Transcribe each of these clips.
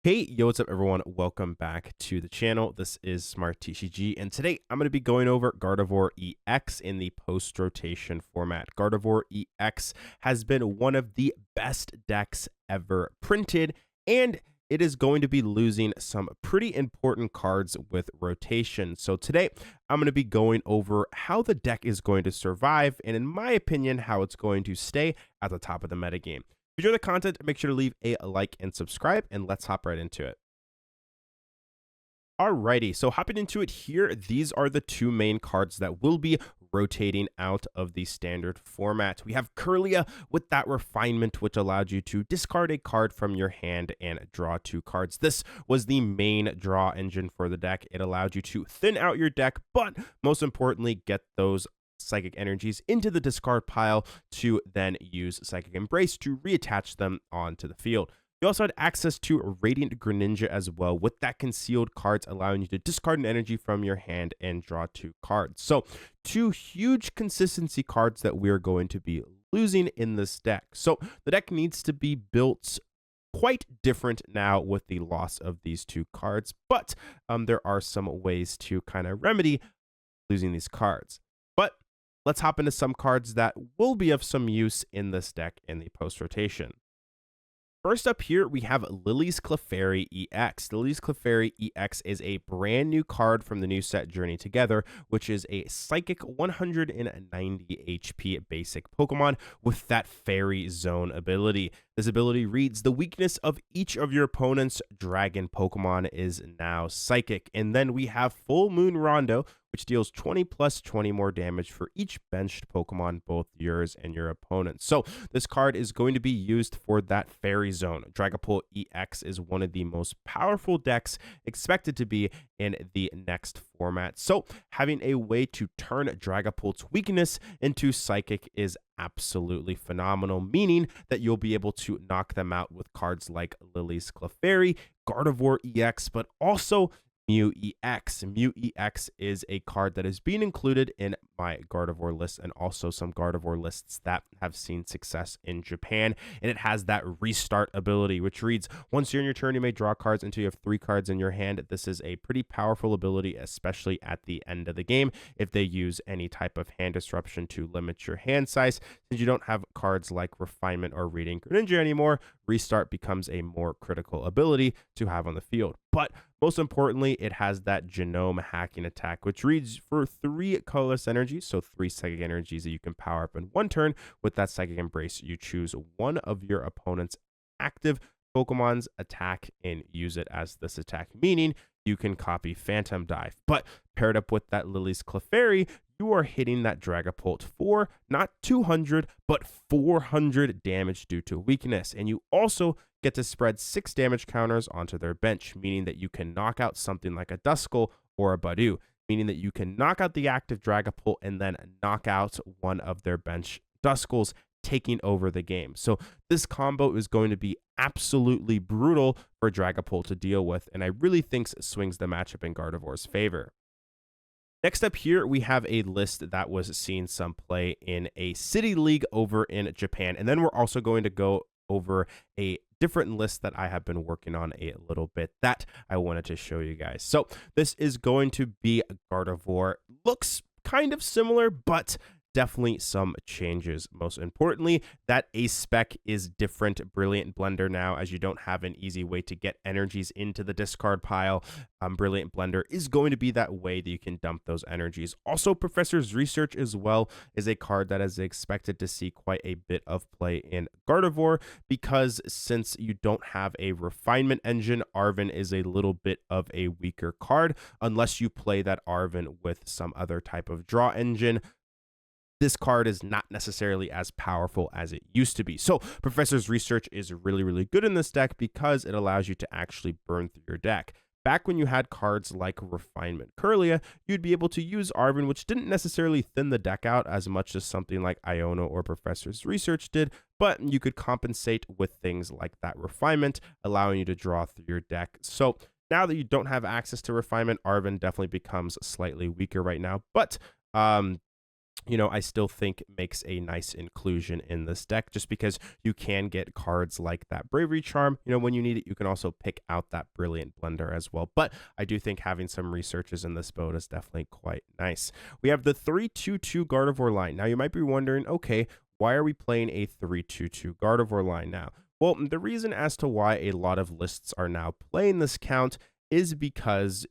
Hey, yo, what's up, everyone? Welcome back to the channel. This is Smart TCG, and today I'm going to be going over Gardevoir EX in the post-rotation format. Gardevoir EX has been one of the best decks ever printed, and it is going to be losing some pretty important cards with rotation. So today I'm going to be going over how the deck is going to survive, and in my opinion, how it's going to stay at the top of the metagame. If you enjoy the content, make sure to leave a like and subscribe, and let's hop right into it. Alrighty, so hopping into it here, these are the two main cards that will be rotating out of the standard format. We have Kirlia with that refinement, which allowed you to discard a card from your hand and draw two cards. This was the main draw engine for the deck. It allowed you to thin out your deck, but most importantly, get those psychic energies into the discard pile to then use Psychic Embrace to reattach them onto the field. You also had access to Radiant Greninja as well, with that concealed cards allowing you to discard an energy from your hand and draw two cards. So two huge consistency cards that we're going to be losing in this deck. So the deck needs to be built quite different now with the loss of these two cards, but there are some ways to kind of remedy losing these cards. But let's hop into some cards that will be of some use in this deck in the post-rotation. First up here, we have Lillie's Clefairy EX. Lillie's Clefairy EX is a brand new card from the new set Journey Together, which is a Psychic 190 HP basic Pokemon with that Fairy Zone ability. This ability reads, the weakness of each of your opponent's dragon Pokemon is now Psychic. And then we have Full Moon Rondo, which deals 20 plus 20 more damage for each benched Pokemon, both yours and your opponent's. So this card is going to be used for that Fairy Zone. Dragapult EX is one of the most powerful decks expected to be in the next format. So having a way to turn Dragapult's weakness into Psychic is absolutely phenomenal, meaning that you'll be able to knock them out with cards like Lillie's Clefairy, Gardevoir EX, but also Mew EX. Mew EX is a card that is being included in my Gardevoir list and also some Gardevoir lists that have seen success in Japan. And it has that restart ability, which reads, once you're in your turn, you may draw cards until you have 3 cards in your hand. This is a pretty powerful ability, especially at the end of the game, if they use any type of hand disruption to limit your hand size. Since you don't have cards like Refinement or Reading Greninja anymore, restart becomes a more critical ability to have on the field. But most importantly, it has that genome hacking attack, which reads for 3 colorless energies, so 3 psychic energies that you can power up in one turn. With that Psychic Embrace, you choose one of your opponent's active Pokemon's attack and use it as this attack, meaning you can copy Phantom Dive. But paired up with that Lillie's Clefairy, you are hitting that Dragapult for not 200, but 400 damage due to weakness. And you also get to spread 6 damage counters onto their bench, meaning that you can knock out something like a Duskull or a Budew, meaning that you can knock out the active Dragapult and then knock out one of their bench Duskulls, taking over the game. So this combo is going to be absolutely brutal for Dragapult to deal with, and I really think swings the matchup in Gardevoir's favor. Next up here, we have a list that was seeing some play in a city league over in Japan, and then we're also going to go over a different list that I have been working on a little bit that I wanted to show you guys. So this is going to be Gardevoir. Looks kind of similar, but definitely some changes. Most importantly, that ace spec is different. Brilliant Blender now, as you don't have an easy way to get energies into the discard pile. Brilliant Blender is going to be that way that you can dump those energies. Also, Professor's Research as well is a card that is expected to see quite a bit of play in Gardevoir, because since you don't have a refinement engine, Arven is a little bit of a weaker card unless you play that Arven with some other type of draw engine. This card is not necessarily as powerful as it used to be. So Professor's Research is really, really good in this deck because it allows you to actually burn through your deck. Back when you had cards like Refinement Kirlia, you'd be able to use Arven, which didn't necessarily thin the deck out as much as something like Iono or Professor's Research did, but you could compensate with things like that Refinement, allowing you to draw through your deck. So now that you don't have access to Refinement, Arven definitely becomes slightly weaker right now, but I still think makes a nice inclusion in this deck, just because you can get cards like that Bravery Charm. When you need it, you can also pick out that Brilliant Blender as well. But I do think having some researches in this build is definitely quite nice. We have the 3-2-2 Gardevoir line. Now, you might be wondering, okay, why are we playing a 3-2-2 Gardevoir line now? Well, the reason as to why a lot of lists are now playing this count is because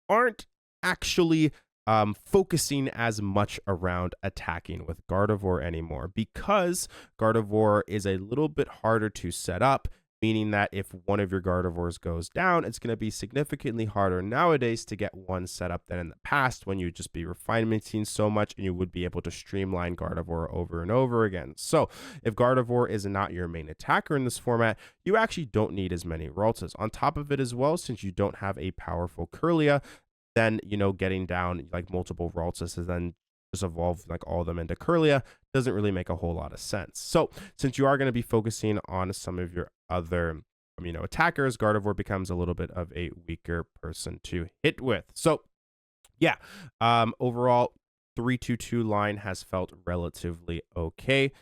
aren't actually focusing as much around attacking with Gardevoir anymore, because Gardevoir is a little bit harder to set up, meaning that if one of your Gardevoirs goes down, it's going to be significantly harder nowadays to get one set up than in the past, when you'd just be refinementing so much and you would be able to streamline Gardevoir over and over again. So if Gardevoir is not your main attacker in this format, you actually don't need as many Ralts. On top of it as well, since you don't have a powerful Kirlia, then getting down like multiple Ralts and then just evolve like all of them into Kirlia doesn't really make a whole lot of sense. So since you are going to be focusing on some of your other attackers, Gardevoir becomes a little bit of a weaker person to hit with. So yeah, overall 3-2-2 line has felt relatively okay.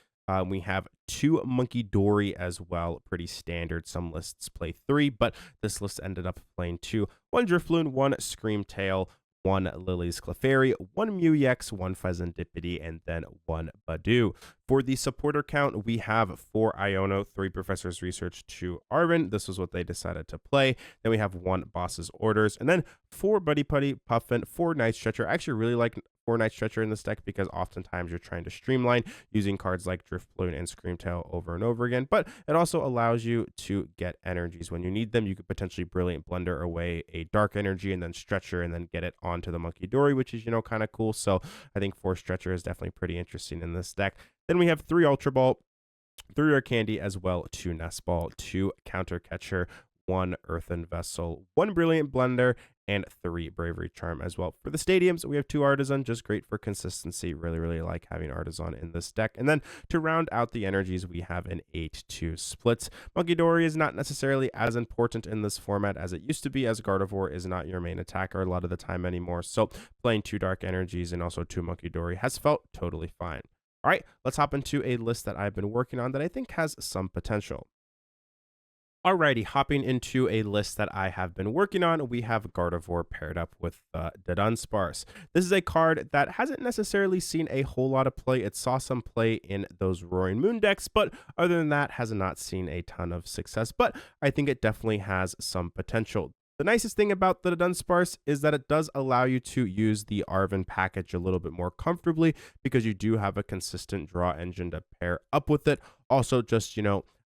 We have 2 Munkidori as well, pretty standard. Some lists play 3, but this list ended up playing 2. 1 Drifloon, 1 Screamtail, 1 Lillie's Clefairy, 1 Mew-EX, 1 Fezandipiti, and then 1 Budew. For the supporter count, we have 4 Iono, 3 Professor's Research, 2 Arven. This was what they decided to play. Then we have 1 Boss's Orders, and then 4 Buddy-Buddy Poffin, 4 Night Stretcher. I actually really like 4 Night Stretcher in this deck, because oftentimes you're trying to streamline using cards like Drifloon and Screamtail over and over again, but it also allows you to get energies when you need them. You could potentially Brilliant Blender away a Dark Energy and then Stretcher and then get it onto the Munkidori, which is, kind of cool. So I think 4 Stretcher is definitely pretty interesting in this deck. Then we have 3 Ultra Ball, 3 Rare Candy as well, 2 Nest Ball, 2 Counter Catcher, 1 Earthen Vessel, 1 Brilliant Blender, and 3 Bravery Charm as well. For the stadiums, we have 2 Artazon, just great for consistency. Really, really like having Artazon in this deck. And then to round out the energies, we have an 8-2 split. Munkidori is not necessarily as important in this format as it used to be, as Gardevoir is not your main attacker a lot of the time anymore. So playing 2 Dark Energies and also 2 Munkidori has felt totally fine. All right, let's hop into a list that I've been working on that I think has some potential. Alrighty, hopping into a list that I have been working on, we have Gardevoir paired up with Dudunsparce. This is a card that hasn't necessarily seen a whole lot of play. It saw some play in those Roaring Moon decks, but other than that, has not seen a ton of success. But I think it definitely has some potential. The nicest thing about the Dunsparce is that it does allow you to use the Arven package a little bit more comfortably, because you do have a consistent draw engine to pair up with it. Also, just,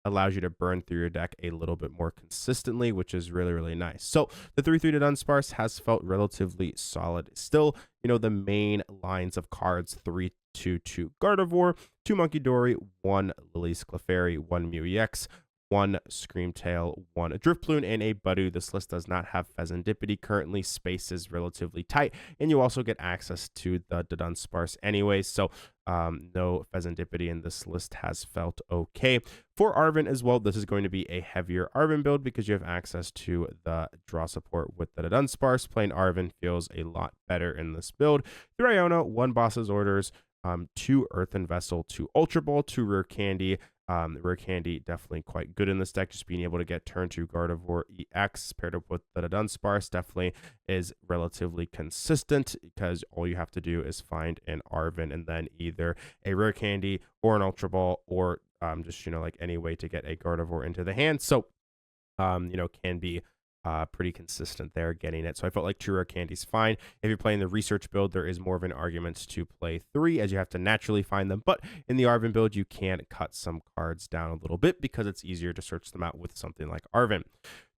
allows you to burn through your deck a little bit more consistently, which is really, really nice. So the 3-3 Dunsparce has felt relatively solid. Still, the main lines of cards: 3-2-2 Gardevoir, 2 Munkidori, 1 Lillie's Clefairy, 1 Mew-EX, 1 Screamtail, 1 Drifloon, and a Budew. This list does not have Fezandipiti currently. Space is relatively tight, and you also get access to the Dudunsparce anyway, so no Fezandipiti in this list has felt okay. For Arven as well, this is going to be a heavier Arven build, because you have access to the draw support with the Dunsparce. Playing Arven feels a lot better in this build. 3 Iono, 1 Boss's Orders, 2 Earthen Vessel, 2 Ultra Ball, 2 Rare Candy. Rare Candy definitely quite good in this deck. Just being able to get turn 2 Gardevoir EX paired up with the Dunsparce definitely is relatively consistent, because all you have to do is find an Arven and then either a Rare Candy or an Ultra Ball, or just like any way to get a Gardevoir into the hand. So can be pretty consistent there getting it. So I felt like 2 Rare Candy's fine. If you're playing the research build, there is more of an argument to play 3, as you have to naturally find them. But in the Arven build, you can cut some cards down a little bit, because it's easier to search them out with something like Arven.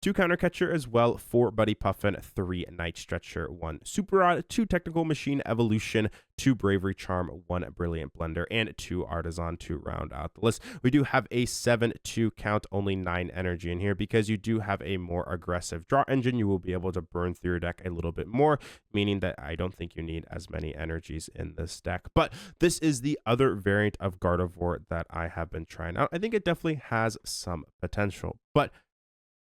2 Counter Catcher as well, 4 Buddy Poffin, 3 Night Stretcher, 1 Super Rod, 2 Technical Machine Evolution, 2 Bravery Charm, 1 Brilliant Blender, and 2 Artazon to round out the list. We do have a 7-2 count, only 9 energy in here, because you do have a more aggressive draw engine. You will be able to burn through your deck a little bit more, meaning that I don't think you need as many energies in this deck. But this is the other variant of Gardevoir that I have been trying out. I think it definitely has some potential, but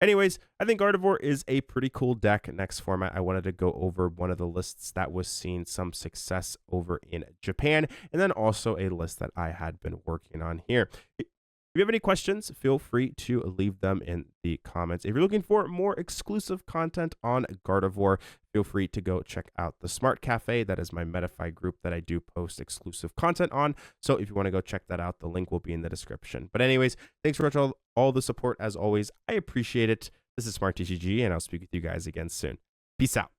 Anyways, I think Gardevoir is a pretty cool deck. Next format, I wanted to go over one of the lists that was seeing some success over in Japan, and then also a list that I had been working on here. If you have any questions, feel free to leave them in the comments. If you're looking for more exclusive content on Gardevoir, feel free to go check out the Smart Cafe. That is my Metafy group that I do post exclusive content on. So if you want to go check that out, the link will be in the description. But anyways, thanks for all the support as always. I appreciate it. This is Smart TCG, and I'll speak with you guys again soon. Peace out.